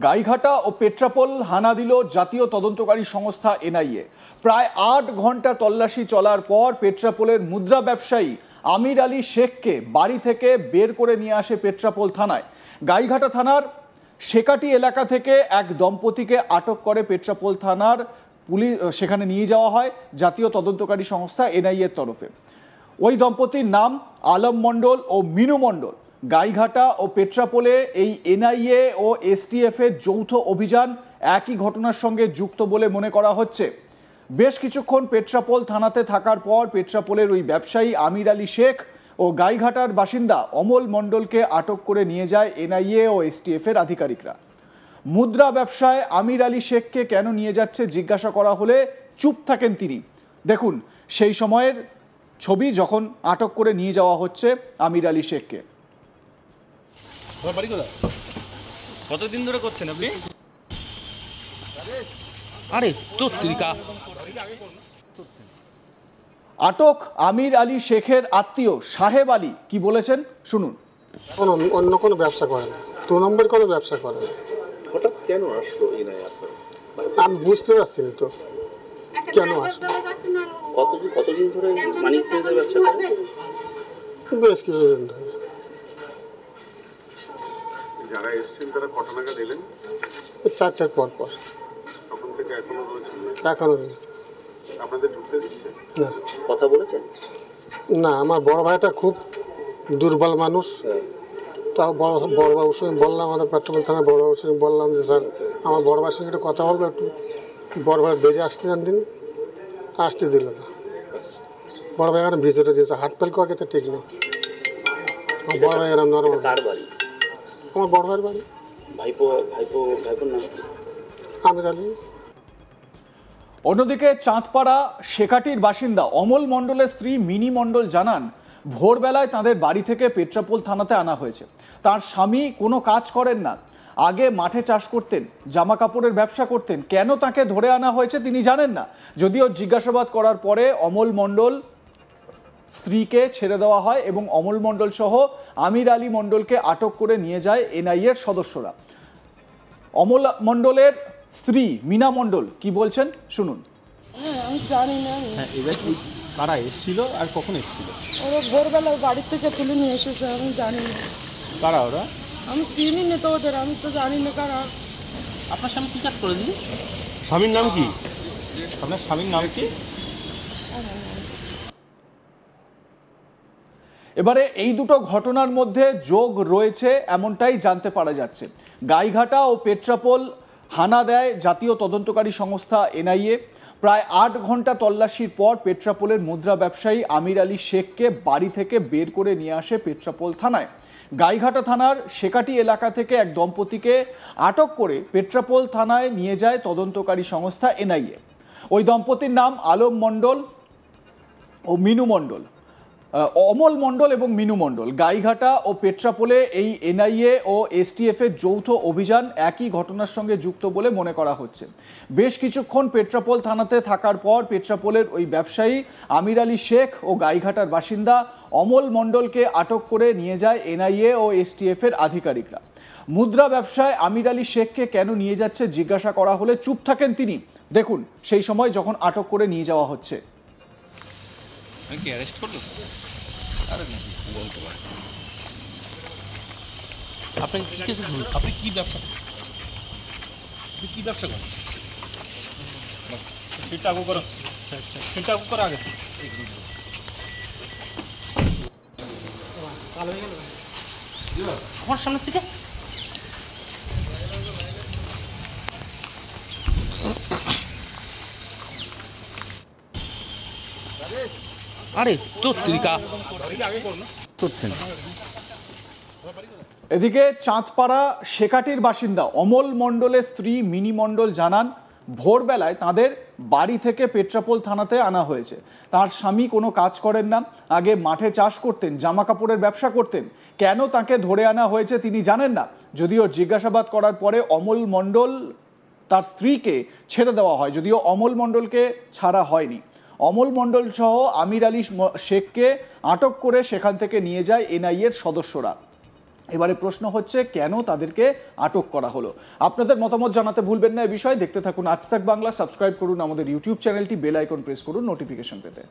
গাইঘাটা ও পেট্রাপোল হানা দিল জাতীয় তদন্তকারী সংস্থা এনআইএ। প্রায় ৮ ঘন্টা তল্লাশি চলার পর পেট্রাপোলের মুদ্রা ব্যবসায়ী আমির আলী শেখকে বাড়ি থেকে বের করে নিয়ে আসে পেট্রাপোল থানায়। গাইঘাটা থানার শেকাটি এলাকা থেকে এক দম্পতিকে আটক করে পেট্রাপোল থানার পুলিশ, সেখানে নিয়ে যাওয়া হয় জাতীয় তদন্তকারী সংস্থা এনআইএর তরফে। ওই দম্পতির নাম আলম মণ্ডল ও মিনু মণ্ডল। গাইঘাটা ও পেট্রাপোলে এই এনআইএ ও এসটিএফ এর যৌথ অভিযান একই ঘটনার সঙ্গে যুক্ত বলে মনে করা হচ্ছে। বেশ কিছুক্ষণ পেট্রাপোল থানাতে থাকার পর পেট্রাপোলের ওই ব্যবসায়ী আমির আলী শেখ ও গাইঘাটার বাসিন্দা অমল মণ্ডলকে আটক করে নিয়ে যায় এনআইএ ও এসটিএফ এর আধিকারিকরা। মুদ্রা ব্যবসায় আমির আলী শেখকে কেন নিয়ে যাচ্ছে জিজ্ঞাসা করা হলে চুপ থাকেন তিনি। দেখুন সেই সময়ের ছবি যখন আটক করে নিয়ে যাওয়া হচ্ছে আমির আলী শেখকে। কতদিন ধরে করছেন আপনি? আরে আটক আমির আলী শেখের আত্মীয় সাহেব আলী কি বলেছেন শুনুন। অন্য কোনো ব্যবসা করেন, 2 নম্বর কোনো ব্যবসা করেন। হঠাৎ কেন আসলো এই নাই আপনার? আমি বুঝতে পারছি না তো কেন আসলো। কতদিন ধরে মানি চেঞ্জের ব্যবসা করেন? বেশ কিছুদিন ধরে। যারা এসেছেন তারা কত টাকা দিলেন? 4টার পর পর। তখন থেকে এখনো রয়েছেন? এখনো রয়েছে। আপনাদের ঢুকতে দিচ্ছে না। কথা বলেছেন? না, আমার বড় ভাইটা খুব দুর্বল মানুষ। তাও বড়বাবুর সঙ্গে বললাম, আমাদের পেট্রোল থানায় বড়বাবুর সঙ্গে বললাম যে স্যার আমার বড় ভাইয়ের সঙ্গে একটু কথা বলবো, একটু বড় ভাই বেজে আসতে যান দিন, আসতে দিল না। বড় ভাই এখানে ভিতরে দিয়েছে, হাটফেল করে তো ঠিক নেই। আমার বড় ভাই এরকম নরমাল। কার বাড়ি? আমার বড় ভাইয়ের বাড়ি। ভাইপোর নাম কি? আমির আলী। অন্যদিকে চাঁদপাড়া শেকাটির বাসিন্দা অমল মণ্ডলের স্ত্রী মিনি মণ্ডল জানান, ভোরবেলায় তাদের বাড়ি থেকে পেট্রাপোল থানাতে আনা হয়েছে। তার স্বামী কোনো কাজ করেন না, আগে মাঠে চাষ করতেন, জামা কাপড়ের ব্যবসা করতেন। কেন তাকে ধরে আনা হয়েছে তিনি জানেন না। যদিও জিজ্ঞাসাবাদ করার পরে অমল মণ্ডল স্ত্রীকে ছেড়ে দেওয়া হয় এবং অমল মণ্ডল সহ আমির আলী মণ্ডলকে আটক করে নিয়ে যায় এনআইএর সদস্যরা। অমল মণ্ডলের স্ত্রী মিনা মণ্ডল কি বলছেন শুনুন। আমি জানি না। এবার কি কারা এসেছিল আর কখন এসেছিল? ওরা ভোরবেলা বাড়ি থেকে তুলে নিয়ে এসেছে, আমি জানি না কারা ওরা। আমি চিনি না তো ওদের, আমি তো জানি না কারা। আপনার স্বামী কি কাজ করে দিদি? স্বামীর নাম কি? আপনার স্বামীর নাম কি? এবারে এই দুটো ঘটনার মধ্যে যোগ রয়েছে এমনটাই জানতে পারা যাচ্ছে। গাইঘাটা ও পেট্রাপোল হানা দেয় জাতীয় তদন্তকারী সংস্থা এনআইএ। প্রায় ৮ ঘন্টা তল্লাশির পর পেট্রাপোলের মুদ্রা ব্যবসায়ী আমির আলী শেখকে বাড়ি থেকে বের করে নিয়ে আসে পেট্রাপোল থানায়। গাইঘাটা থানার শেকাটি এলাকা থেকে এক দম্পতিকে আটক করে পেট্রাপোল থানায় নিয়ে যায় তদন্তকারী সংস্থা এনআইএ। ওই দম্পতির নাম আলম মণ্ডল ও মিনু মণ্ডল, অমল মণ্ডল এবং মিনু মণ্ডল। গাইঘাটা ও পেট্রাপোলে এই এনআইএ ও এসটিএফ এর যৌথ অভিযান একই ঘটনার সঙ্গে যুক্ত বলে মনে করা হচ্ছে। বেশ কিছুক্ষণ পেট্রাপোল থানাতে থাকার পর পেট্রাপোলের ওই ব্যবসায়ী আমির আলী শেখ ও গাইঘাটার বাসিন্দা অমল মণ্ডলকে আটক করে নিয়ে যায় এনআইএ ও এসটিএফ এর আধিকারিকরা। মুদ্রা ব্যবসায় আমির আলী শেখকে কেন নিয়ে যাচ্ছে জিজ্ঞাসা করা হলে চুপ থাকেন তিনি। দেখুন সেই সময় যখন আটক করে নিয়ে যাওয়া হচ্ছে। কি অ্যারেস্ট করলো? আপনি কি ব্যবসা করেন? সেটা আগে করো, সেটা আগে করো আগে। সবার সামনের থেকে আরে এদিকে চাঁদপাড়া শেকাটির বাসিন্দা অমল মণ্ডলের স্ত্রী মিনি মণ্ডল জানান, ভোরবেলায় তাদের বাড়ি থেকে পেট্রাপোল থানাতে আনা হয়েছে। তার স্বামী কোনো কাজ করেন না, আগে মাঠে চাষ করতেন, জামা কাপড়ের ব্যবসা করতেন। কেন তাকে ধরে আনা হয়েছে তিনি জানেন না। যদিও জিজ্ঞাসাবাদ করার পরে অমল মণ্ডল তার স্ত্রীকে ছেড়ে দেওয়া হয়, যদিও অমল মণ্ডলকে ছাড়া হয়নি। অমল মণ্ডল সহ আমির আলী শেখকে আটক করে সেখান থেকে নিয়ে যায় এনআইএর সদস্যরা। এবারে প্রশ্ন হচ্ছে কেন তাদেরকে আটক করা হলো। আপনাদের মতামত জানাতে ভুলবেন না। এই বিষয়ে দেখতে থাকুন আজ তাক বাংলা। সাবস্ক্রাইব করুন আমাদের ইউটিউব চ্যানেলটি, বেল আইকন প্রেস করুন নোটিফিকেশন পেতে।